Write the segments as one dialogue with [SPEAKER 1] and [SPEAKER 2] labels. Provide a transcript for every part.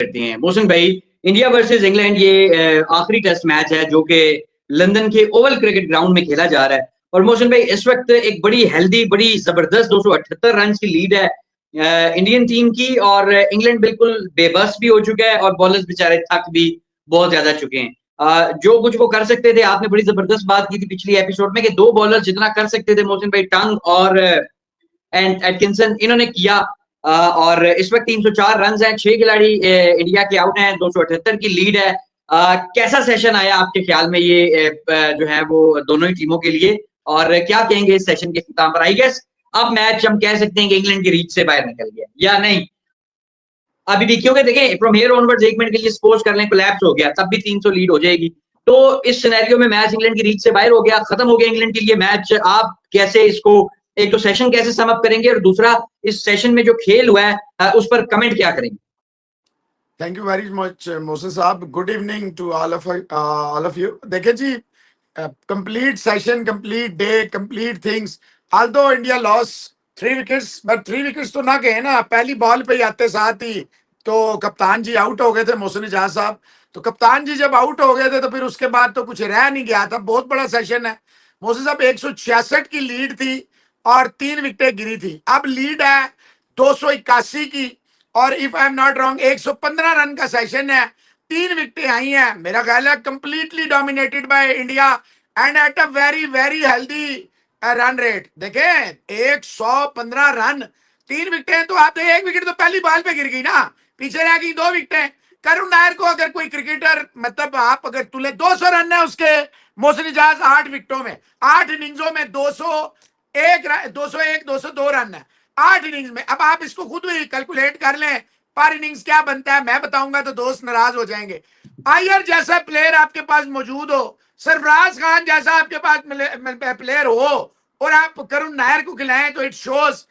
[SPEAKER 1] करते हैं। मोहसिन भाई, इंडिया वर्सेस इंग्लैंड ये आखिरी टेस्ट मैच है जो कि लंदन के ओवल क्रिकेट ग्राउंड में खेला जा रहा है। और मोहसिन भाई, इस वक्त एक बड़ी हेल्दी, बड़ी जबरदस्त 278 रन की लीड है इंडियन टीम की, और इंग्लैंड बिल्कुल बेबस भी हो चुका है और बॉलर्स बेचारे थक भी बहुत ज्यादा चुके हैं। जो कुछ वो कर सकते थे, आपने बड़ी जबरदस्त बात की थी पिछली एपिसोड में कि दो बॉलर जितना कर सकते थे मोहसिन भाई, टंग और एंड एटकिंसन, इन्होंने किया। और इस वक्त 304 रन हैं, 6 खिलाड़ी इंडिया के आउट हैं, 278 की लीड है। कैसा सेशन आया आपके ख्याल में ये जो है वो दोनों ही टीमों के लिए, और क्या कहेंगे इस सेशन के इख्तिताम पर? आई गेस अब मैच हम कह सकते हैं कि इंग्लैंड की रीच से बाहर निकल गया, या नहीं अभी भी? क्योंकि देखें, फ्रॉम हियर ऑनवर्ड्स एक मिनट के लिए सपोज कर लें कोलैप्स हो गया, तब भी 300 लीड हो जाएगी। तो इस सिनेरियो में मैच इंग्लैंड की रीच से बाहर हो गया, खत्म हो गया इंग्लैंड के लिए मैच। आप कैसे इसको, एक तो सेशन कैसे सम अप करेंगे, और दूसरा इस सेशन में जो खेल हुआ है उस पर कमेंट क्या करेंगे?
[SPEAKER 2] Thank you very much Moses साहब, good evening to all of you. देखिए जी, complete session, complete day, complete things. Although India loss 3 wickets, but 3 wickets तो ना गए ना, पहली बॉल पे ही आते साथ ही तो कप्तान जी आउट हो गए थे, मोहसिन इजाज साहब। तो कप्तान जी जब आउट हो गए थे तो फिर उसके बाद तो कुछ रह नहीं गया था। बहुत बड़ा सेशन है मोहसिन साहब, 166 की लीड थी और 3 विकेटें गिरी थी। अब लीड है 281 की, और if I am not wrong 115 run का सेशन है, 3 विकेटें आई हैं। मेरा ख्याल है completely dominated by India and at a very very healthy run rate. देखें 115 रन, 3 विकेटें, तो आप एक विकेट तो पहली बॉल पे गिर गई ना, पीछे रह गई 2 विकेटें। करुण नायर को अगर कोई क्रिकेटर, मतलब आप अगर तुले 200 रन है उसके, मोहसिन इजाज 8 विकेटों में, 8 इनिंग्सों में 201 202 रन है 8 इनिंग्स में। अब आप इसको खुद भी कैलकुलेट कर लें पर इनिंग्स क्या बनता है, मैं बताऊंगा तो दोस्त नाराज हो जाएंगे। अय्यर जैसा प्लेयर आपके पास मौजूद हो, सरफराज खान जैसा आपके पास प्लेयर हो, और आप करुण नायर को खिलाएं, तो इट शोज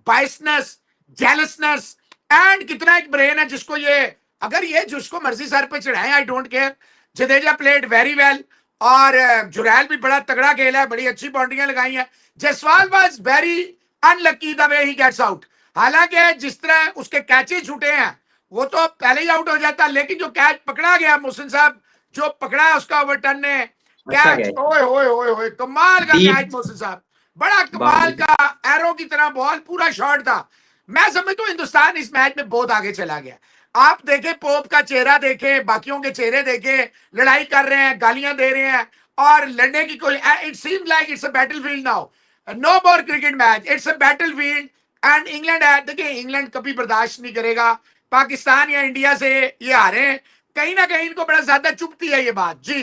[SPEAKER 2] बाइसनेस, जेलसनेस, एंड कितना एक ब्रेन है जिसको ये, अगर ये जिसको मर्जी सर पे चढ़ाएं, I don't care. Jadeja played very well, और जुरैल भी बड़ा तगड़ा खेला है, बड़ी अच्छी बाउंड्रियां लगाई हैं। Jaiswal was very unlucky the way he gets out. हालांकि जिस तरह उसके कैचेज छूटे हैं वो तो पहले ही आउट हो जाता, लेकिन जो कैच पकड़ा गया मोहसिन साहब, जो पकड़ा है उसका ओवरटन ने कैच, ओए ओए ओए ओए, कमाल का कैच मोहसिन साहब, बड़ा कमाल का एरो की तरह बॉल, पूरा शॉट था। मैं समझता हूँ हिंदुस्तान इस मैच में बहुत आगे चला गया। आप देखें पोप का चेहरा, देखें बाकियों के चेहरे, देखें लड़ाई कर रहे हैं, गालियां दे रहे हैं और लड़ने की कोई, it seems like it's a battlefield now, no more cricket match, it's a battlefield. And England है, देखिए इंग्लैंड कभी बर्दाश्त नहीं करेगा पाकिस्तान या इंडिया से ये हारे, कहीं ना कहीं इनको बड़ा ज्यादा चुभती है ये बात जी।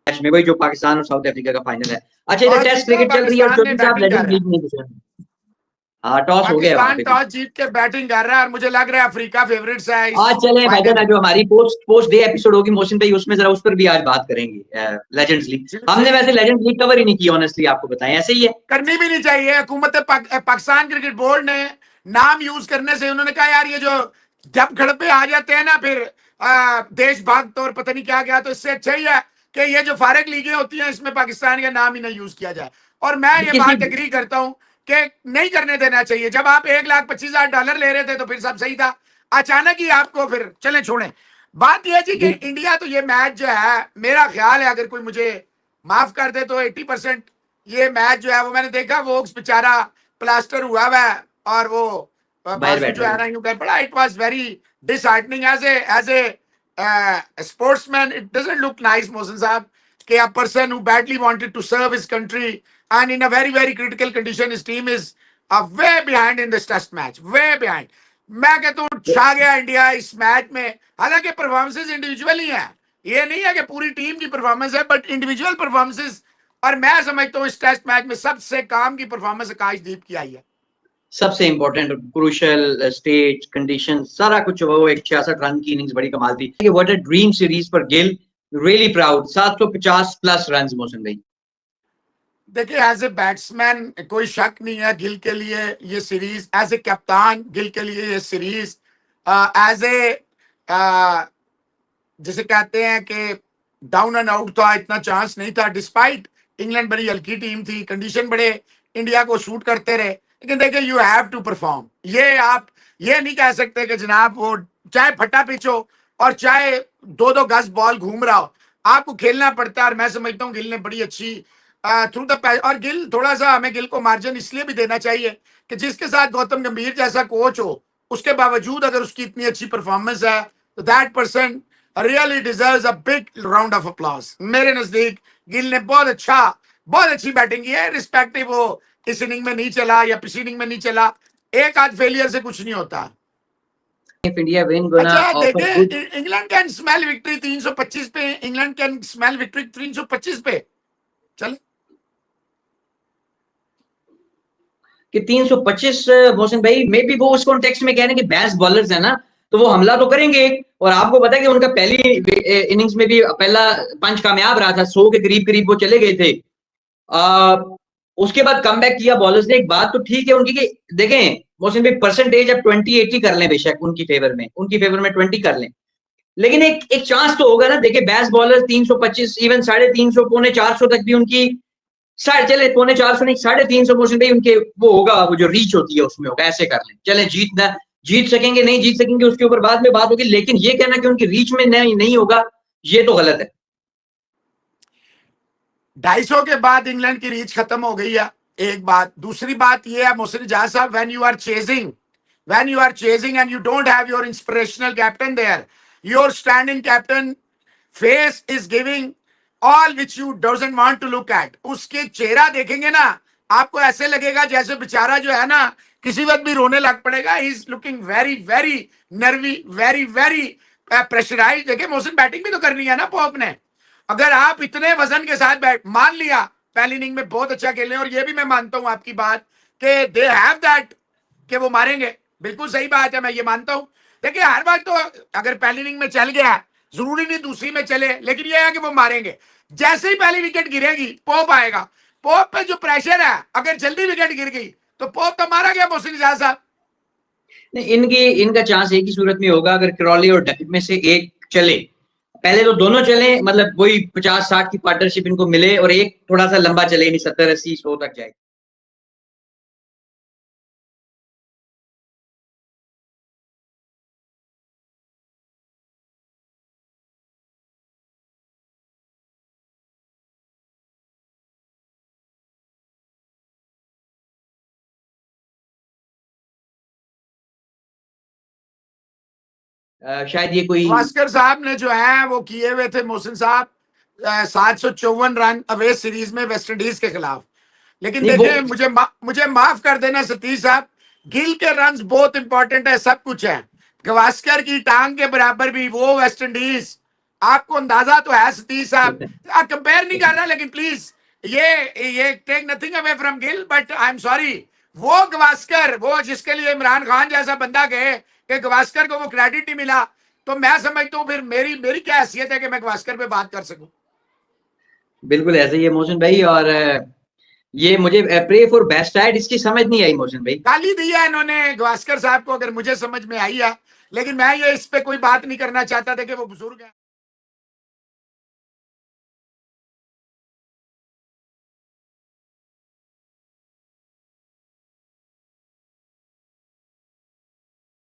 [SPEAKER 1] मैच में वही जो पाकिस्तान और साउथ अफ्रीका का फाइनल है। अच्छा, इधर टेस्ट क्रिकेट चल रही है और
[SPEAKER 2] पाकिस्तान ने
[SPEAKER 1] चौधरी साहब
[SPEAKER 2] बैटिंग कर
[SPEAKER 1] लेजेंड
[SPEAKER 2] रहा
[SPEAKER 1] लीग
[SPEAKER 2] है,
[SPEAKER 1] नहीं पूछा। हाँ, टॉस हो गया वहां
[SPEAKER 2] पाकिस्तान
[SPEAKER 1] पे भी।
[SPEAKER 2] टॉस जीत के बैटिंग कर रहा है और मुझे लग रहा है अफ्रीका फेवरेट्स है इस
[SPEAKER 1] आज चले भाई,
[SPEAKER 2] फाइनल में।
[SPEAKER 1] जो हमारी पोस्ट डे एपिसोड होगी मोहसिन भाई, उसमें जरा उस पर भी आज बात करेंगे लेजेंड्स लीग। हमने वैसे लेजेंड्स लीग कवर ही नहीं की, ऑनेस्टली आपको बताएं, ऐसे ही है,
[SPEAKER 2] करनी भी नहीं चाहिए। हुकूमत पाकिस्तान क्रिकेट बोर्ड ने नाम यूज करने से उन्होंने कहा यार ये जो जब घर पे आ जाते हैं ना फिर देशभक्त और पता नहीं क्या क्या, तो इससे अच्छा ही है कि ये जो फारग लीगें होती हैं इसमें पाकिस्तान का नाम ही नहीं यूज किया जाए। और मैं ये बात एग्री करता हूं कि नहीं करने देना चाहिए। जब आप $1,25,000 ले रहे थे तो फिर सब सही था, अचानक ही आपको फिर चले छोड़े। बात यह जी कि इंडिया तो ये मैच जो है, मेरा ख्याल है अगर कोई मुझे माफ कर दे तो 80% ये मैच जो है वो मैंने देखा, वो बेचारा प्लास्टर हुआ हुआ है और वो बाजू जो है ना यूं कर पड़ा। It was very disheartening as a sportsman. It doesn't look nice Mohsin sahab कि a person who badly wanted to serve his country and in a very very critical condition, his team is way behind in this test match, way behind। मैं कहता हूँ छा गया India इस match में। हालांकि performances individual ही है, ये नहीं है कि पूरी टीम की परफॉर्मेंस है, बट इंडिविजुअल परफॉर्मेंसेस, और मैं समझता हूँ इस टेस्ट मैच में सबसे काम की परफॉर्मेंस आकाशदीप की आई है।
[SPEAKER 1] सबसे इंपॉर्टेंट क्रूशियल स्टेज कंडीशन सारा कुछ, वो 166 रन की इनिंग्स बड़ी कमाल थी। What a dream series for Gill, really proud. 750 plus run Mohsin भाई।
[SPEAKER 2] देखिए एज ए बैट्समैन कोई शक नहीं है गिल के लिए ये सीरीज, एज ए कप्तान गिल के लिए ये सीरीज, एज ए जिसे कहते हैं कि डाउन एंड आउट था, इतना चांस नहीं था। डिस्पाइट इंग्लैंड बड़ी हल्की टीम थी, कंडीशन बड़े इंडिया को शूट करते रहे, लेकिन देखिए यू हैव टू परफॉर्म। ये आप ये नहीं कह सकते कि जनाब वो चाहे फटा पिच हो और चाहे 2-2 गज बॉल घूम रहा हो, आपको खेलना पड़ता है। और मैं समझता हूँ गिल ने बड़ी अच्छी थ्रू द और गिल थोड़ा सा हमें गिल को मार्जिन इसलिए भी देना चाहिए कि जिसके साथ गौतम गंभीर जैसा कोच हो, उसके बावजूद अगर उसकी इतनी अच्छी परफॉर्मेंस है तो that person really deserves a big round of applause. मेरे नजदीक गिल ने बहुत अच्छी बैटिंग की है, रिस्पेक्टिव वो इस इनिंग में नहीं चला या पिछली इनिंग में नहीं चला, एक आध फेलियर से कुछ नहीं होता।
[SPEAKER 1] If India win, gonna
[SPEAKER 2] अच्छा
[SPEAKER 1] offer
[SPEAKER 2] देखें,
[SPEAKER 1] good
[SPEAKER 2] England can smell victory 325 पे, इंग्लैंड कैन स्मेल विक्ट्री 325 पे। चल
[SPEAKER 1] कि 325 मोहसिन भाई मे बी वो उस कॉन्टेक्स्ट में कह रहे हैं कि बेस्ट बॉलर्स है ना, तो वो हमला तो करेंगे। और आपको पता है कि उनका पहली इनिंग्स में भी पहला पंच कामयाब रहा था, 100 के करीब करीब वो चले गए थे। उसके बाद कम बैक किया बॉलर्स ने। एक बात तो ठीक है उनकी कि देखें मोहसिन भाई, परसेंटेज अब 20-80 कर लें बेशक उनकी फेवर में 20 कर लें, लेकिन एक चांस तो होगा ना। देखिए बेस्ट बॉलर 325, इवन 350, पौने 400 तक भी उनकी, चले पौने 400 नहीं 350 मोशन भाई उनके वो होगा, वो जो रीच होती है उसमें होगा। ऐसे कर लें, चले जीत सकेंगे नहीं जीत सकेंगे उसके ऊपर बाद में बात होगी, लेकिन ये कहना कि उनकी रीच में नहीं होगा, ये तो गलत है।
[SPEAKER 2] 250 के बाद इंग्लैंड की रीच खत्म हो गई है, एक बात। दूसरी बात ये है मोहसिन जहां sahab, when you are chasing and you don't have your inspirational captain there, your standing captain face is giving all which you doesn't want to look at. उसके चेहरा देखेंगे ना, आपको ऐसे लगेगा जैसे बेचारा जो है ना किसी वक्त भी रोने लग पड़ेगा। He is looking very very nervy, very very pressurise. देखिए मोहसिन बैटिंग भी तो करनी है ना पोप ने। अगर आप इतने वजन के साथ बैट, मान लिया पहली इनिंग में बहुत अच्छा खेले, और ये भी मैं मानता हूं आपकी बात कि दे हैव दैट कि वो मारेंगे, बिल्कुल सही बात है, मैं ये मानता हूं। देखिए हर बार तो अगर पहली इनिंग में चल गया जरूरी नहीं दूसरी में चले, लेकिन ये है कि वो मारेंगे। जैसे ही पहली विकेट गिरेगी पोप आएगा, पोप पे जो प्रेशर है, अगर जल्दी विकेट गिर गई तो पोप तो मारा गया मोहसिन इजाज साहब।
[SPEAKER 1] नहीं, इनका चांस एक ही सूरत में होगा, अगर क्रॉली और डकट में से एक चले, पहले तो दोनों चले, मतलब वही 50-60 की पार्टनरशिप इनको मिले, और एक थोड़ा सा लंबा चले, नहीं 70-80-100 तक जाए। शायद ये कोई
[SPEAKER 2] भास्कर साहब ने जो है वो किए हुए थे मोहसिन साहब 754 रन अवे सीरीज में वेस्ट इंडीज के खिलाफ। लेकिन
[SPEAKER 1] नहीं वो
[SPEAKER 2] देखें, मुझे माफ कर देना सतीश साहब, गिल के रन्स बहुत इंपॉर्टेंट है, सब कुछ है। गवास्कर की टांग के बराबर भी वो वेस्ट इंडीज, आपको अंदाजा तो है सतीश साहब। कंपेयर नहीं कर रहा, लेकिन प्लीज ये take nothing away from Gill, but I am sorry, वो गवास्कर, वो जिसके लिए इमरान खान जैसा बंदा गए कि गवास्कर को वो क्रेडिट नहीं मिला, तो मैं समझता हूं फिर मेरी क्या हैसियत है कि मैं गवास्कर पे बात कर सकूं।
[SPEAKER 1] बिल्कुल ऐसे ही है मोहसिन भाई। और ये मुझे प्रे फॉर बेस्ट साइड इसकी समझ नहीं आई मोहसिन भाई।
[SPEAKER 2] गाली दी है इन्होंने गवास्कर साहब को, अगर मुझे समझ में आई है, लेकिन मैं ये इस पे कोई बात नहीं करना चाहता था कि वो बुजुर्ग है।